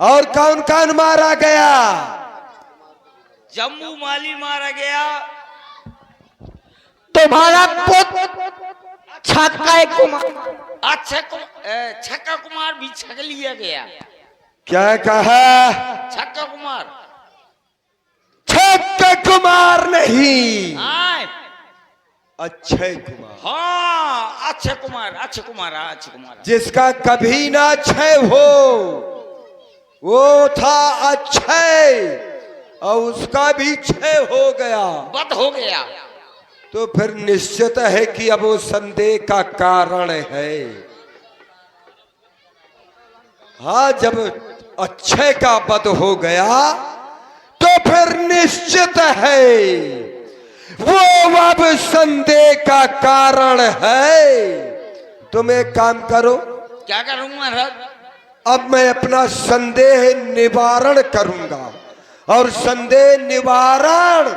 और कौन कौन मारा गया? जम्मू माली मारा गया। तुम्हारा पुत्र छक्का कुमार, छक्का कुमार भी छक लिया गया। क्या कहा? छक्का कुमार। छक्का कुमार नहीं, आए। अक्षय कुमार। हाँ, अक्षय कुमार, अक्षय कुमार, अक्षय कुमार। जिसका कभी ना क्षय हो वो था अक्षय, और उसका भी क्षय हो गया, बद हो गया। तो फिर निश्चित है कि अब वो संदेह का कारण है। हाँ, जब अक्षय का वध हो गया तो फिर निश्चित है वो अब संदेह का कारण है। तुम एक काम करो। क्या करूंगा महाराज? अब मैं अपना संदेह निवारण करूंगा, और संदेह निवारण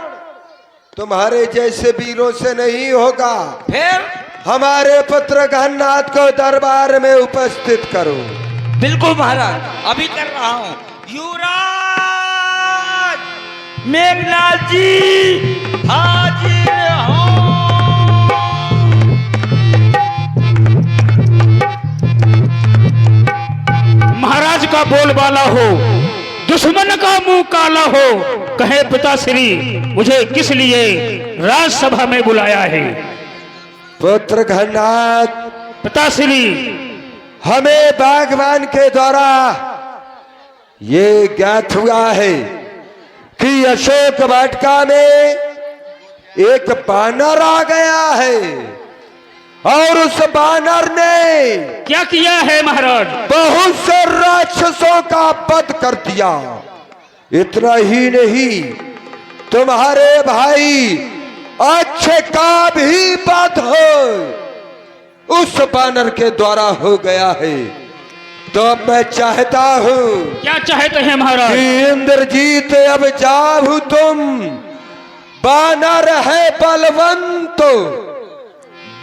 तुम्हारे जैसे वीरों से नहीं होगा। फिर हमारे पुत्र गहनाथ को दरबार में उपस्थित करो। बिल्कुल महाराज, अभी कर रहा हूँ। युवराज मेघनाथ जी हाजिर हो। महाराज का बोलबाला हो, दुश्मन का मुंह काला हो, कहे पिताश्री मुझे किस लिए राजसभा में बुलाया है? पुत्र गहनाथ, पिताश्री हमें बागवान के द्वारा ये ज्ञात हुआ है कि अशोक वाटिका में एक बानर आ गया है, और उस बानर ने क्या किया है महाराज? बहुत से राक्षसों का वध कर दिया। इतना ही नहीं, तुम्हारे भाई अक्षय का भी वध उस बानर के द्वारा हो गया है। तो मैं चाहता हूँ, क्या चाहते हैं महाराज? कि इंद्रजीत अब जाओ तुम। बानर है बलवंत,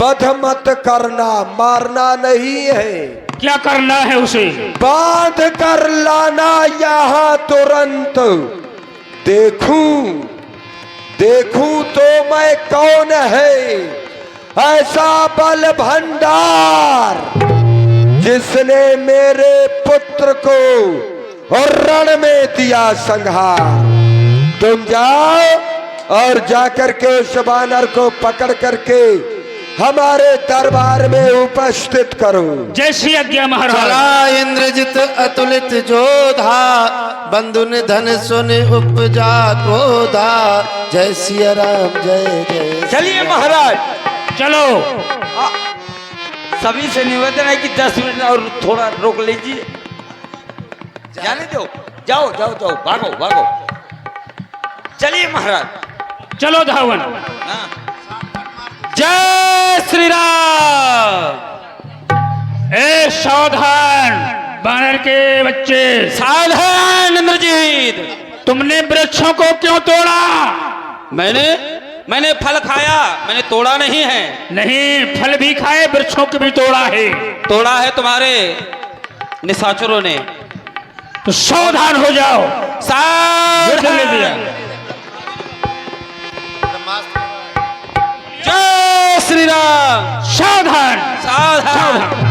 वध मत करना, मारना नहीं है। क्या करना है उसे? बांध कर लाना यहाँ तुरंत। देखूं देखूं तो मैं कौन है ऐसा बल भंडार जिसने मेरे पुत्र को और रण में दिया संहार। तुम जाओ और जाकर के उस बानर को पकड़ करके हमारे दरबार में उपस्थित करो। जैसी आज्ञा महाराज। चला इंद्रजित अतुलित जोधा, बंधु निधन सुन उपजा क्रोधा। जय सिया राम जय जय। चलिए महाराज, चलो। सभी से निवेदन है कि 10 मिनट और थोड़ा रोक लीजिए। जाने दो, जाओ जाओ जाओ, भागो भागो। चलिए महाराज। चलो धावन। हाँ। जय श्री राम। ए सावधान बानर के बच्चे, सावधान इंद्रजीत। तुमने वृक्षों को क्यों तोड़ा? मैंने फल खाया, मैंने तोड़ा नहीं है। नहीं, फल भी खाए, वृक्षों को भी तोड़ा है। तोड़ा है तुम्हारे निशाचरों ने। तो सावधान हो जाओ। सावधान। ले दिया। जय श्री राम। सावधान सावधान।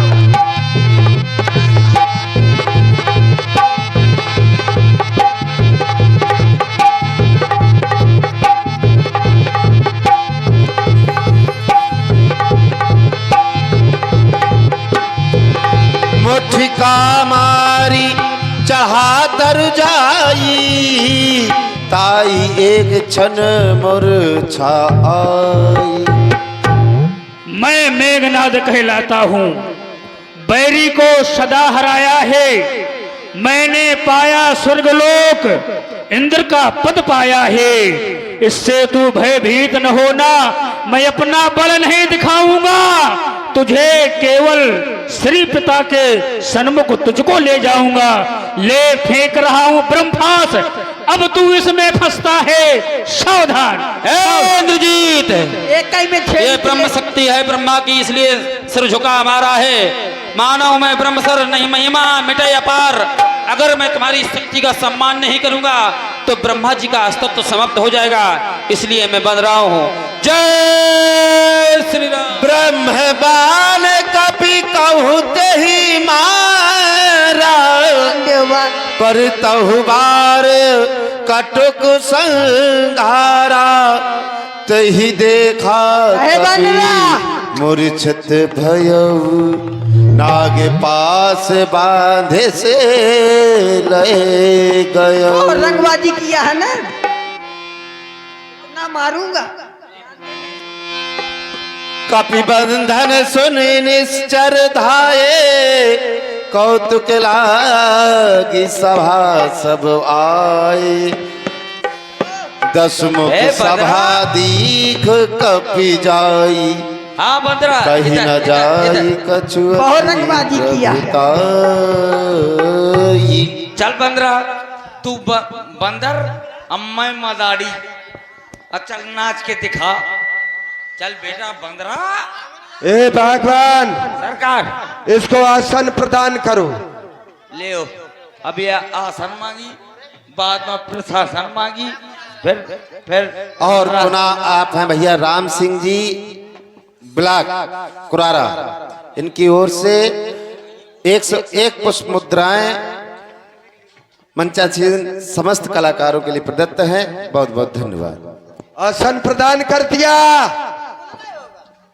मुठिका मारी चढ़ा तर जाई, ताई एक क्षण मूर्छा आई। मैं मेघनाद कहलाता हूँ, बैरी को सदा हराया है। मैंने पाया स्वर्गलोक, इंद्र का पद पाया है। इससे तू भयभीत न होना, मैं अपना बल नहीं दिखाऊंगा। तुझे केवल श्री पिता के सन्मुख तुझको ले जाऊंगा। ले फेंक रहा हूं ब्रह्मास्त्र, अब तू इसमें फंसता है, सावधान। इंद्रजीत, एक ही में ये ब्रह्म शक्ति है ब्रह्मा की, इसलिए सिर झुका हमारा है। मानव में ब्रह्मसर नहीं महिमा मिटे अपार। अगर मैं तुम्हारी शक्ति का सम्मान नहीं करूंगा तो ब्रह्मा जी का अस्तित्व तो समाप्त हो जाएगा, इसलिए मैं बन रहा हूं। जय श्री राम। ब्रह्मबान कपि कहते ही मारा, पर तहु बार कटुक संघारा। तही देखा कपि मूर्छित भयउ, नाग पास बांधे से ले गयो। रंगबाजी किया है ना मारूंगा। कपि बंधन सुनि निश्चर धाये, कौतुक लागी सभा सब आए। दसमुख हे बंदरा। सभा दीख कपि जाई, हाँ बंदरा, कहीं इधर, न इधर, जाई इधर। कछु बहुत रंगबाजी किया है। चल बंदरा, तू बंदर अम्मा मदारी, चल नाच के दिखा। चल बेटा बंदरा। ए भगवान, सरकार इसको आसन प्रदान करो। ले अभी आसन मांगी, बाद में प्रशासन मांगी, फिर और पुनः आप हैं भैया राम सिंह जी ब्लॉक कुरारा, इनकी ओर से 101 पुष्प मुद्राएं मंचासीन समस्त कलाकारों के लिए प्रदत्त हैं। बहुत बहुत धन्यवाद। आसन प्रदान कर दिया।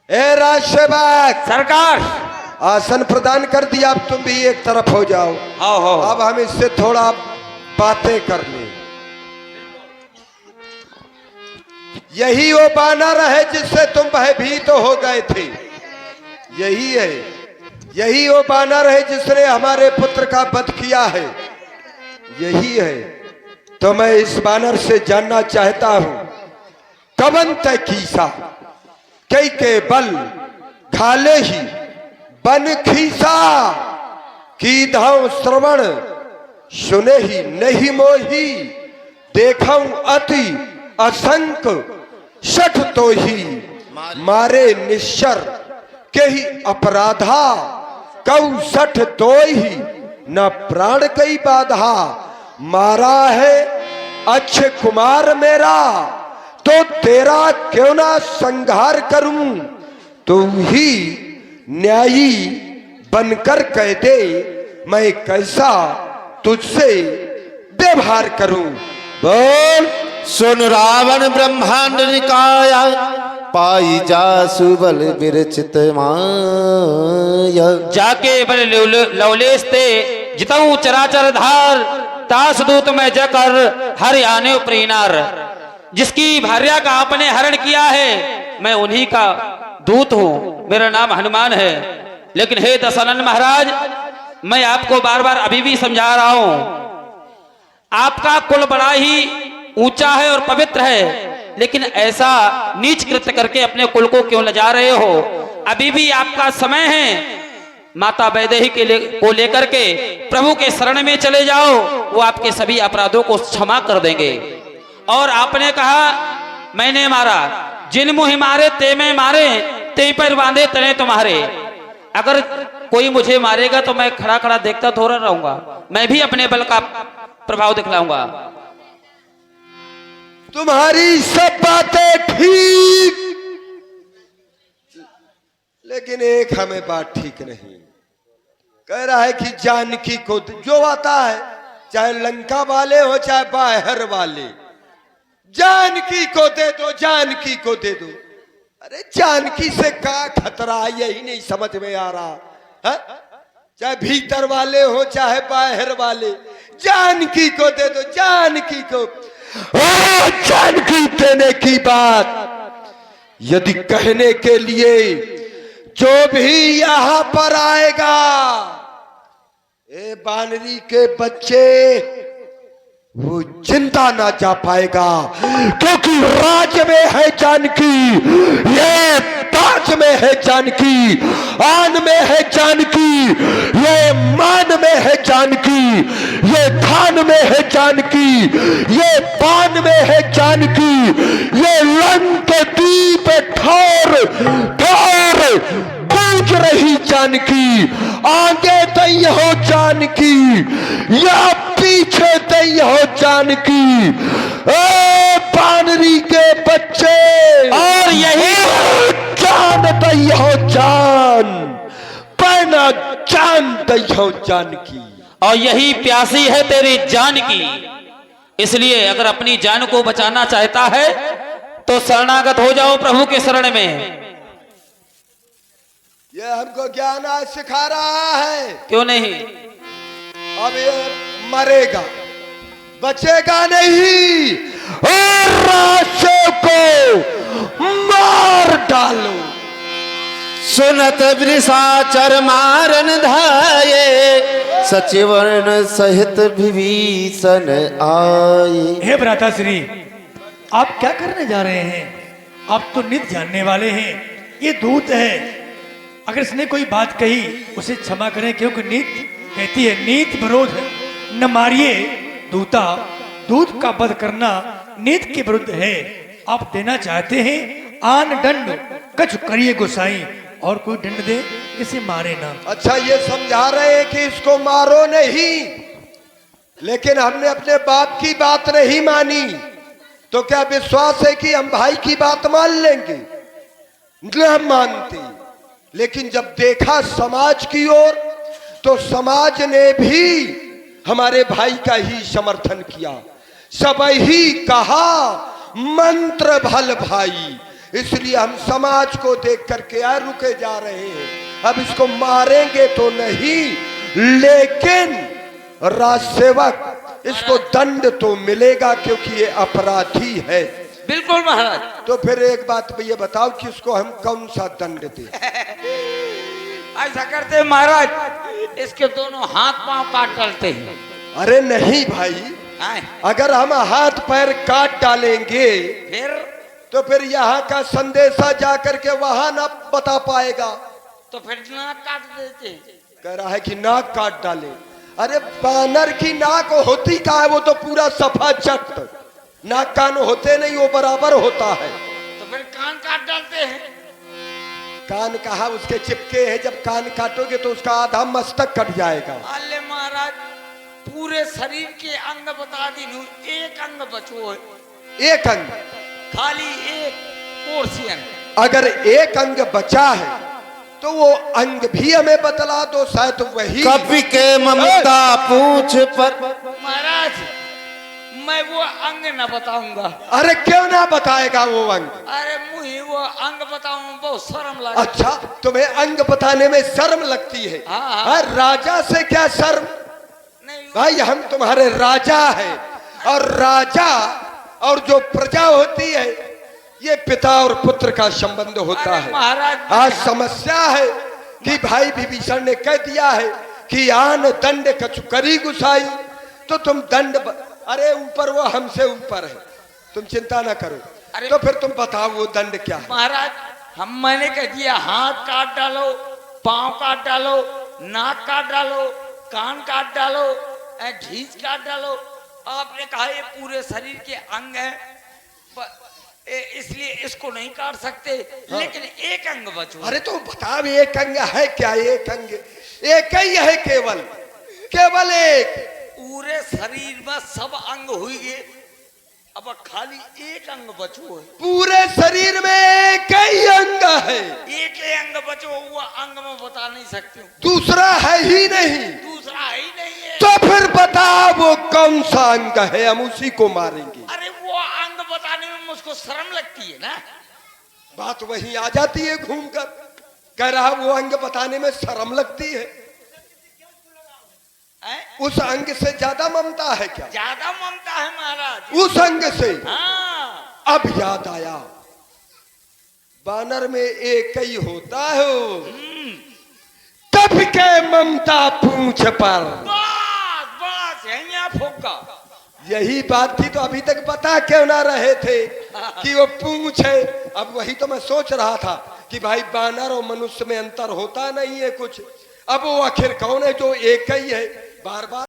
ए राजसेवक, सरकार आसन प्रदान कर दिया। अब तुम भी एक तरफ हो जाओ। हो अब हम इससे थोड़ा बातें कर लें। यही वो बानर है जिससे तुम भयभीत हो गए थे। यही है, यही वो बानर है जिसने हमारे पुत्र का वध किया है। यही है। तो मैं इस बानर से जानना चाहता हूं, कवन तय कीसा कई के बल खाले ही बन खीसा, की धाव श्रवण सुने ही नहीं मोही, देखऊं अति असंक सठ तो ही, मारे निश्चर के ही अपराधा, कऊ सठ तो ही न प्राण कई बाधा। मारा है अच्छे कुमार मेरा, तो तेरा क्यों ना संहार करूं। तू ही न्यायी बनकर कह दे, मैं कैसा तुझसे व्यवहार करूं। बोल। सुन रावण ब्रह्मांड निकाया, पाई जा सुबल विरचित माया। जाके बल लवलेश ते जिताऊं चराचर धार, तास दूत में जकर हर आने प्रीनार। जिसकी भार्या का आपने हरण किया है, मैं उन्हीं का दूत हूं, मेरा नाम हनुमान है। लेकिन हे दशरथ महाराज, मैं आपको बार बार अभी भी समझा रहा हूं, आपका कुल बड़ा ही ऊंचा है और पवित्र है, लेकिन ऐसा नीच कृत्य करके अपने कुल को क्यों लजा रहे हो। अभी भी आपका समय है, माता वैदेही को लेकर के प्रभु के शरण में चले जाओ, वो आपके सभी अपराधों को क्षमा कर देंगे। और आपने कहा मैंने मारा, जिन मुँह मारे ते मैं मारे, ते पर बांधे तने तुम्हारे। अगर कोई मुझे मारेगा तो मैं खड़ा खड़ा देखता थोड़ा रहूंगा, मैं भी अपने बल का प्रभाव दिखलाऊंगा। तुम्हारी सब बातें ठीक, लेकिन एक हमें बात ठीक नहीं। कह रहा है कि जानकी को जो आता है, चाहे लंका वाले हो चाहे बाहर वाले, जानकी को दे दो, जानकी को दे दो। अरे जानकी से क्या खतरा, यही नहीं समझ में आ रहा है। चाहे भीतर वाले हो चाहे बाहर वाले, जानकी को दे दो, जानकी को। जानकी देने की बात यदि कहने के लिए जो भी यहां पर आएगा, ए बानरी के बच्चे, वो जिंदा ना जा पाएगा, क्योंकि राज में है जानकी, ये ताज में है जानकी, आन में है जानकी, ये मान में है जानकी, ये धान में है जानकी, ये पान में है जानकी, ये लंक दीप ठोर ठोर पूछ रही जानकी, आगे दई हो जानकी या पीछे दई हो जानकी। ए बानरी के बच्चे, और यही जान दई हो जान, पैना जान दई हो जानकी। और यही प्यासी है तेरी जान की। इसलिए अगर अपनी जान को बचाना चाहता है तो शरणागत हो जाओ प्रभु के शरण में। ये हमको ज्ञान आज सिखा रहा है। क्यों नहीं? अब ये मरेगा, बचेगा नहीं, और राशे को मार डालो। सुनत वृषाचर मारन धाये, सचिवन सहित विभीषण आए। हे भ्राताश्री, आप क्या करने जा रहे हैं? आप तो नित जानने वाले हैं, ये दूत है। अगर इसने कोई बात कही उसे क्षमा करें, क्योंकि नीत कहती है नीत विरोध न मारिए दूता, दूत का वध करना नीत के विरुद्ध है। आप देना चाहते हैं आन दंड, कछु करिए गोसाई, और कोई दंड दे, इसे मारे ना। अच्छा, ये समझा रहे हैं कि इसको मारो नहीं, लेकिन हमने अपने बाप की बात नहीं मानी, तो क्या विश्वास है कि हम भाई की बात मान लेंगे? न मानते। लेकिन जब देखा समाज की ओर, तो समाज ने भी हमारे भाई का ही समर्थन किया। सब ही कहा मंत्र भल भाई, इसलिए हम समाज को देख करके रुके जा रहे हैं। अब इसको मारेंगे तो नहीं, लेकिन राज सेवक इसको दंड तो मिलेगा, क्योंकि ये अपराधी है। बिल्कुल महाराज। तो फिर एक बात भैया बताओ कि इसको हम कौन सा दंड दें? ऐसा करते महाराज, इसके दोनों हाथ पांव काट डालते हैं। अरे नहीं भाई, आए, अगर हम हाथ पैर काट डालेंगे तो फिर यहाँ का संदेशा जाकर के वहां ना बता पाएगा। तो फिर नाक काट देते। कह रहा है कि नाक काट डाले। अरे बानर की नाक होती कहाँ है? वो तो पूरा सफा चट, नाक कान होते नहीं, वो बराबर होता है। तो फिर कान काट डालते हैं। कान कहा उसके चिपके हैं, जब कान काटोगे तो उसका आधा मस्तक कट जाएगा। अल्ले महाराज, पूरे शरीर के अंग बता दी, एक अंग बचो है। एक अंग, खाली एक पोर्शन। अगर एक अंग बचा है तो वो अंग भी हमें बतला दो, शायद वही। कवि के ममता पूछ पर। महाराज, मैं वो अंग न बताऊंगा। अरे क्यों ना बताएगा वो अंग? अरे मुझे वो अंग बताऊं बहुत शर्म लगा। अच्छा, तुम्हें अंग बताने में शर्म लगती है? हाँ। राजा से क्या शर्म? नहीं भाई हम तुम्हारे राजा हैं, और राजा और जो प्रजा होती है, ये पिता और पुत्र का संबंध होता अरे है। महाराज, आज समस्या है कि भाई विभीषण ने कह दिया है कि आन दंड कछु करी गुसाई, तो तुम दंड अरे ऊपर वो हमसे ऊपर है, तुम चिंता ना करो। अरे तो फिर तुम बताओ वो दंड क्या है? महाराज, मैंने कह दिया हाथ काट डालो, पांव काट डालो, नाक काट डालो, कान काट डालो, घींच काट डालो। आपने कहा ये पूरे शरीर के अंग है, इसलिए इसको नहीं काट सकते। हाँ। लेकिन एक अंग बचो। अरे तो बताओ एक अंग है क्या? एक अंग एक ही है, केवल केवल एक। पूरे शरीर में सब अंग हुई गए, अब खाली एक अंग बचो है। पूरे शरीर में एक ही अंग है। एक ही अंग बचो, वो अंग में बता नहीं सकते हो। दूसरा है ही नहीं। दूसरा है ही नहीं है। तो फिर बताओ वो कौन सा अंग है, हम उसी को मारेंगे। अरे वो अंग बताने में मुझको शर्म लगती है ना। बात वहीं आ जाती है घूमकर। कह रहा वो अंग बताने में शर्म लगती है। उस अंग से ज्यादा ममता है क्या? ज्यादा ममता है महाराज उस अंग से। हाँ। अब याद आया, बानर में एक ही होता है, तब के ममता पूछ पर। बस बस यही फुक्का। यही बात थी तो अभी तक बता क्यों ना रहे थे कि वो पूछ है। अब वही तो मैं सोच रहा था कि भाई बानर और मनुष्य में अंतर होता नहीं है कुछ। अब वो आखिर कौन है जो एक ही है? बार बार